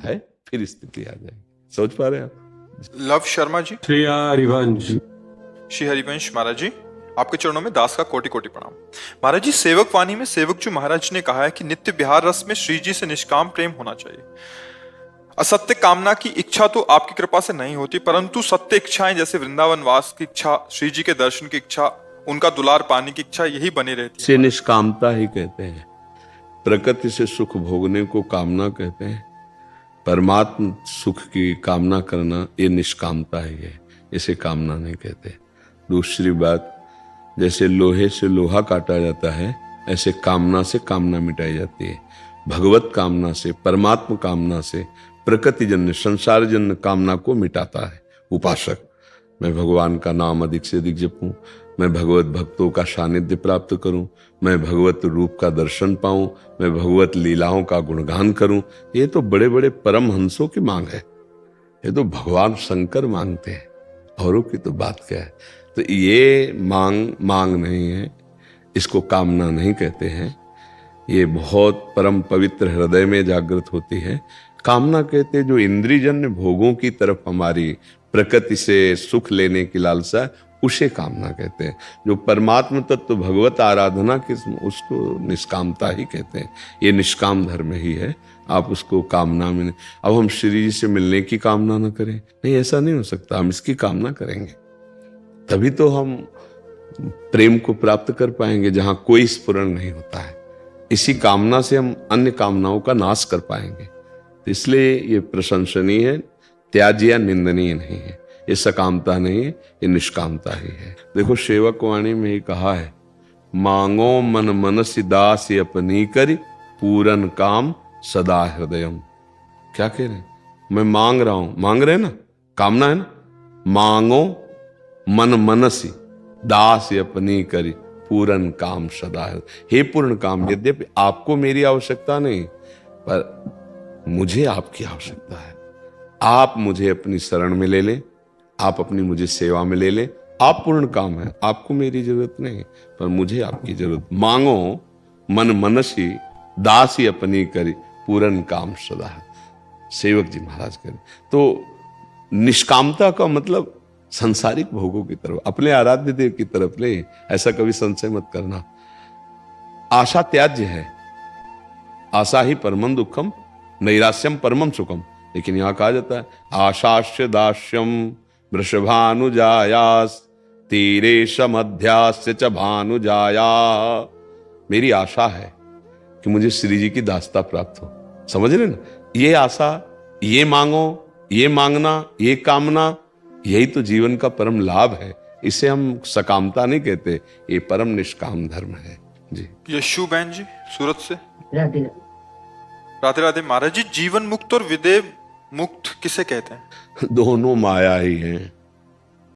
है, फिर स्थिति आ जाएगी। सोच पा रहे हैं आप? लव शर्मा जी। श्री हरिवंश। श्री हरिवंश महाराज जी, आपके चरणों में दास का कोटि कोटि प्रणाम। महाराज जी, सेवक वाणी में सेवक जी महाराज ने कहा है कि नित्य विहार रस में श्री जी से निष्काम प्रेम होना चाहिए। असत्य कामना की इच्छा तो आपकी कृपा से नहीं होती, परंतु सत्य इच्छाएं जैसे वृंदावन वास की इच्छा, श्री जी के दर्शन की इच्छा, उनका दुलार पाने की इच्छा, यही बनी रहती से निष्कामता ही कहते हैं। प्रकृति से सुख भोगने को कामना कहते हैं। परमात्म सुख की कामना करना ये निष्कामता ही है, इसे कामना नहीं कहते। दूसरी बात, जैसे लोहे से लोहा काटा जाता है, ऐसे कामना से कामना मिटाई जाती है। भगवत कामना से, परमात्म कामना से प्रकृति जन्य संसार जन्य कामना को मिटाता है उपासक। मैं भगवान का नाम अधिक से अधिक जपूं, मैं भगवत भक्तों का सानिध्य प्राप्त करूं, मैं भगवत रूप का दर्शन पाऊं, मैं भगवत लीलाओं का गुणगान करूं। ये तो बड़े बड़े परम हंसों की मांग है, ये तो भगवान शंकर मांगते हैं, औरों की तो बात क्या है। तो ये मांग नहीं है, इसको कामना नहीं कहते हैं। ये बहुत परम पवित्र हृदय में जागृत होती है। कामना कहते जो इंद्रियजन्य भोगों की तरफ हमारी प्रकृति से सुख लेने की लालसा, उसे कामना कहते हैं। जो परमात्म तत्व भगवत आराधना की, उसको निष्कामता ही कहते हैं। ये निष्काम धर्म ही है, आप उसको कामना में नहीं। अब हम श्री जी से मिलने की कामना ना करें, नहीं, ऐसा नहीं हो सकता। हम इसकी कामना करेंगे तभी तो हम प्रेम को प्राप्त कर पाएंगे, जहां कोई स्फुरण नहीं होता है। इसी कामना से हम अन्य कामनाओं का नाश कर पाएंगे। तो इसलिए ये प्रशंसनीय है, त्याज्य निंदनीय नहीं है। ये सकामता नहीं है, ये निष्कामता ही है। देखो सेवक वाणी में ही कहा है, मांगो मन मनसि दास अपनी करी, पूरन काम सदा हृदयम। क्या कह रहे हैं? मैं मांग रहा हूं, मांग रहे हैं ना, कामना है ना। मांगो मन मनसि दास अपनी करी, पूरन काम सदा है। हे पूर्ण काम, यद्यपि आपको मेरी आवश्यकता नहीं, पर मुझे आपकी आवश्यकता है। आप मुझे अपनी शरण में ले लें, आप अपनी मुझे सेवा में ले लें। आप पूर्ण काम है, आपको मेरी जरूरत नहीं, पर मुझे आपकी जरूरत। मांगो मन मनसी दासी अपनी करी, पूरन काम सदा है। सेवक जी महाराज करें तो निष्कामता का मतलब संसारिक भोगों की तरफ, अपने आराध्य देव की तरफ नहीं। ऐसा कभी संशय मत करना। आशा त्याज्य है, आशा ही परमं दुखम, नैराश्यम परमं सुखम। लेकिन यहां कहा जाता है, आशास्य दास्यम वृषभानुजायास तीरेश मध्यास्य च भानुजाया। मेरी आशा है कि मुझे श्री जी की दासता प्राप्त हो। समझ रहे ना? ये आशा, ये मांगो, ये मांगना, ये कामना, यही तो जीवन का परम लाभ है। इसे हम सकामता नहीं कहते, ये परम निष्काम धर्म है जी। यशु बहन जी सूरत से, राधे राधे। महाराज जी, जीवन मुक्त और विदेह मुक्त किसे कहते हैं? दोनों माया ही हैं।